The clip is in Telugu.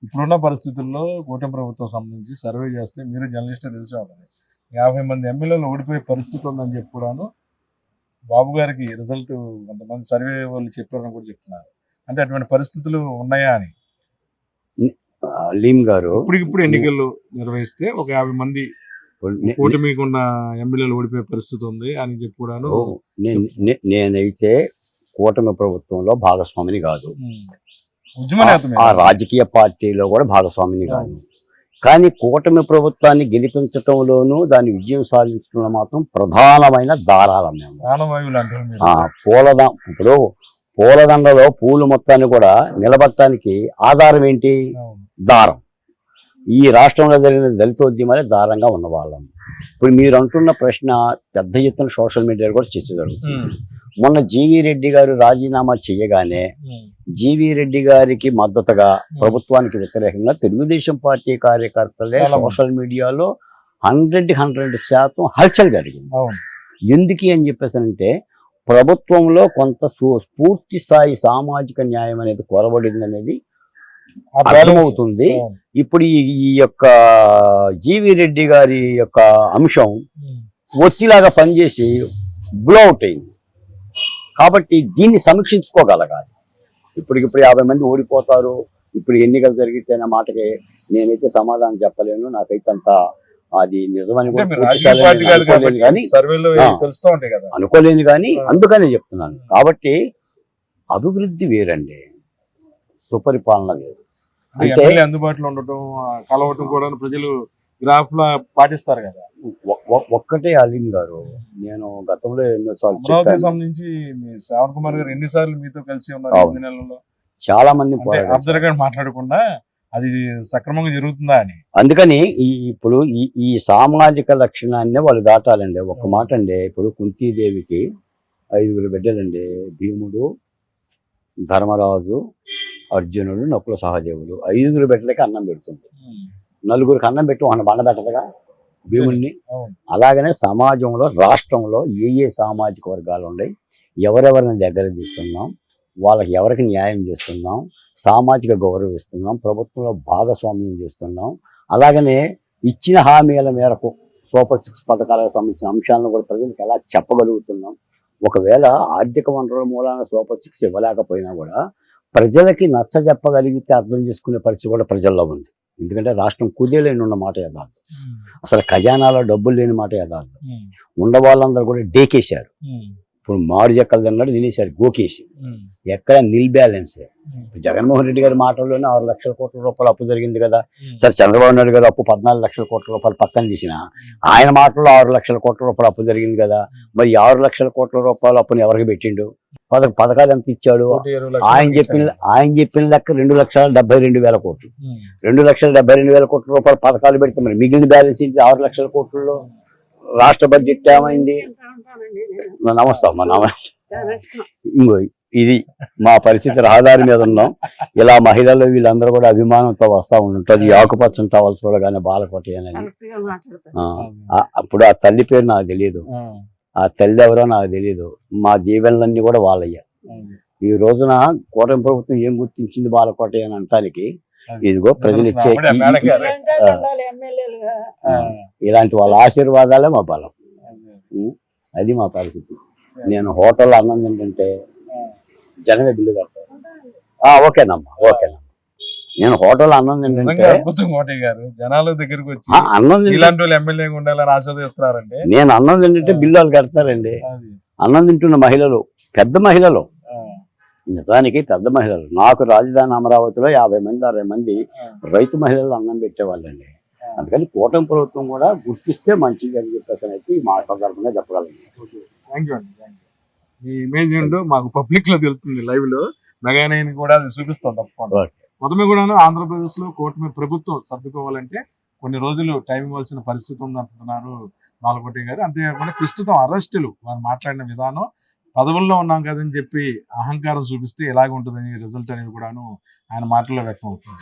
ఇప్పుడున్న పరిస్థితుల్లో కూటమి ప్రభుత్వం సంబంధించి సర్వే చేస్తే మీరు జర్నలిస్టే తెలిసి ఉంటుంది 50 మంది ఎమ్మెల్యేలు ఓడిపోయే పరిస్థితి ఉందని చెప్పి కూడాను బాబు గారికి రిజల్ట్ కొంతమంది సర్వే వాళ్ళు చెప్పారని కూడా చెప్తున్నారు. అంటే అటువంటి పరిస్థితులు ఉన్నాయా అని. లీమ్ గారు ఇప్పుడు ఎన్నికలు నిర్వహిస్తే ఒక 50 మంది కూటమికున్న ఎమ్మెల్యేలు ఓడిపోయే పరిస్థితి ఉంది అని చెప్పి కూడాను. నేనైతే కూటమి ప్రభుత్వంలో భాగస్వామిని కాదు, ఉద్యమ ఆ రాజకీయ పార్టీలో కూడా భాగస్వామిని కాదు. కానీ కూటమి ప్రభుత్వాన్ని గెలిపించటంలోనూ దాని విజయం సాధించడంలో మాత్రం ప్రధానమైన దారాలం మేము. ఇప్పుడు పూలదండలో పూలు మొత్తాన్ని కూడా నిలబట్టడానికి ఆధారం ఏంటి? దారం. ఈ రాష్ట్రంలో జరిగిన దళితోద్యమాలే దారంగా ఉన్నవాళ్ళం. ఇప్పుడు మీరు అంటున్న ప్రశ్న పెద్ద ఎత్తున సోషల్ మీడియాలో కూడా చర్చ జరుగుతుంది. మొన్న జీవీ రెడ్డి గారు రాజీనామా చేయగానే జీవీ రెడ్డి గారికి మద్దతుగా ప్రభుత్వానికి వ్యతిరేకంగా తెలుగుదేశం పార్టీ కార్యకర్తలే సోషల్ మీడియాలో 100% హల్చల్ జరిగింది. ఎందుకు అని చెప్పేసి అంటే ప్రభుత్వంలో కొంత పూర్తి స్థాయి సామాజిక న్యాయం అనేది కొరబడింది అనేది అర్థమవుతుంది. ఇప్పుడు ఈ యొక్క జీవీ రెడ్డి గారి యొక్క అంశం ఒత్తిలాగా పనిచేసి బ్లౌట్ అయింది. కాబట్టి దీన్ని సమీక్షించుకోగలగాలి. ఇప్పటికిప్పుడు 50 మంది ఓడిపోతారు, ఇప్పుడు ఎన్నికలు జరిగితే అన్న మాటకి నేనైతే సమాధానం చెప్పలేను. నాకైతే అంత అది నిజమని అనుకోలేను కానీ అందుకనే చెప్తున్నాను. కాబట్టి అభివృద్ధి వేరండి, సుపరిపాలన వేరు. అంటే అందుబాటులో ఉండటం, కలవటం కూడా ప్రజలు గ్రాఫ్ లా పాటిస్తారు కదా. ఒక్కటే అలీం గారు, నేను గతంలో ఎన్నోసార్లు సంబంధించి శ్రావణ్ కుమార్ గారు ఎన్నిసార్లు మీతో కలిసి ఉన్నారు నెలలో? చాలా మంది మాట్లాడకుండా అది సక్రమంగా జరుగుతుందా అని. అందుకని ఇప్పుడు ఈ సామాజిక లక్షణాన్ని వాళ్ళు దాటాలండి. ఒక్క మాట అండి, ఇప్పుడు కుంతీదేవికి 5 బిడ్డలండి. భీముడు, ధర్మరాజు, అర్జునుడు, నకుల సహదేవులు. 5 బిడ్డలకి అన్నం పెడుతుంది. 4గురికి అన్నం పెట్టి వాళ్ళని బండ పెట్టదుగా భీముడిని. అలాగనే సమాజంలో రాష్ట్రంలో ఏ సామాజిక వర్గాలు ఉన్నాయి, ఎవరెవరిని దగ్గర తీస్తున్నాం, వాళ్ళకి ఎవరికి న్యాయం చేస్తున్నాం, సామాజిక గౌరవం ఇస్తున్నాం, ప్రభుత్వంలో భాగస్వామ్యం చేస్తున్నాం. అలాగనే ఇచ్చిన హామీల మేరకు సూపర్ 6 పథకాలకు సంబంధించిన అంశాలను కూడా ప్రజలకు ఎలా చెప్పగలుగుతున్నాం. ఒకవేళ ఆర్థిక వనరుల మూలాన సూపర్ 6 ఇవ్వలేకపోయినా కూడా ప్రజలకి నచ్చ చెప్పగలిగితే అర్థం చేసుకునే పరిస్థితి కూడా ప్రజల్లో ఉంది. ఎందుకంటే రాష్ట్రం కుదేలేని ఉన్న మాట యథార్థం. అసలు ఖజానాలో డబ్బులు లేని మాట యథార్థం. ఉన్న వాళ్ళందరూ కూడా డేకేశారు. ఇప్పుడు మామిడి చెక్కలు తిన్నాడు, తినేశారు గోకేసి. ఎక్కడ నిల్ బ్యాలెన్సే. జగన్మోహన్ రెడ్డి గారి మాటల్లోనే 6 లక్షల కోట్ల రూపాయలు అప్పు జరిగింది కదా. సరే, చంద్రబాబు నాయుడు గారు అప్పు 14 లక్షల కోట్ల రూపాయలు పక్కన తీసిన ఆయన మాటల్లో 6 లక్షల కోట్ల రూపాయలు అప్పు జరిగింది కదా. మరి 6 లక్షల కోట్ల రూపాయల అప్పుని ఎవరికి పెట్టిండు? పథకాలు ఎంత ఇచ్చాడు? ఆయన చెప్పిన లెక్క 2,72,000 కోట్లు. 2,72,000 కోట్ల రూపాయల పథకాలు పెడితే మరి మిగిలిన బ్యాలెన్స్ ఏంటి? 6 లక్షల కోట్లలో రాష్ట్ర బడ్జెట్ ఏమైంది? నమస్తే. ఇంకో ఇది మా పరిస్థితి. రహదారి మీద ఉన్నాం. ఇలా మహిళలు వీళ్ళందరూ కూడా అభిమానంతో వస్తూ ఉంటుంది. ఆకుపచ్చని టవల్స్ చూడగానే బాలకోటి అని. అప్పుడు ఆ తల్లి పేరు నాకు తెలియదు, ఆ తల్లి ఎవరో నాకు తెలియదు. మా దీవెనలన్నీ కూడా వాళ్ళయ్యా. ఈ రోజున కూటమి ప్రభుత్వం ఏం గుర్తించింది బాలకోట అని అంటానికి, ఇదిగో ప్రజలు ఇచ్చే ఇలాంటి వాళ్ళ ఆశీర్వాదాలే మా బలం. అది మా పరిస్థితి. నేను హోటల్లో అన్నం తింటుంటే జనమే బిల్లు కడతారు. ఓకేనమ్మా. నేను హోటల్ అన్నం తింటుంటే జనాల దగ్గరకు వచ్చి నేను అన్నం తింటుంటే బిల్లు వాళ్ళు కడతారండి. అన్నం తింటున్న మహిళలు, పెద్ద మహిళలు, నిజానికి పెద్ద మహిళలు. నాకు రాజధాని అమరావతిలో 50 మంది 60 మంది రైతు మహిళలు అన్నం పెట్టేవాళ్ళండి. అందుకని కూటమి ప్రభుత్వం కూడా గుర్తిస్తే మంచిది అని చెప్పేసి అయితే మా సందర్భంగా చెప్పగలను. ఈ ఇమేజ్ ఏంటో మాకు పబ్లిక్ లో తెలుస్తుంది, లైవ్ లో మెగానైన్ కూడా చూపిస్తాం తప్పకుండా. మొదమే కూడా ఆంధ్రప్రదేశ్ లో కూటమి ప్రభుత్వం సర్దుకోవాలంటే కొన్ని రోజులు టైం ఇవ్వాల్సిన పరిస్థితి ఉంది అంటున్నారు బాలకోటి గారు. అంతేకాకుండా ప్రస్తుతం అరెస్టులు, వారు మాట్లాడిన విధానం, పదవుల్లో ఉన్నాం కదని చెప్పి అహంకారం చూపిస్తే ఎలాగ ఉంటుందని రిజల్ట్ అనేది కూడాను ఆయన మాటల్లో వ్యక్తం అవుతుంది.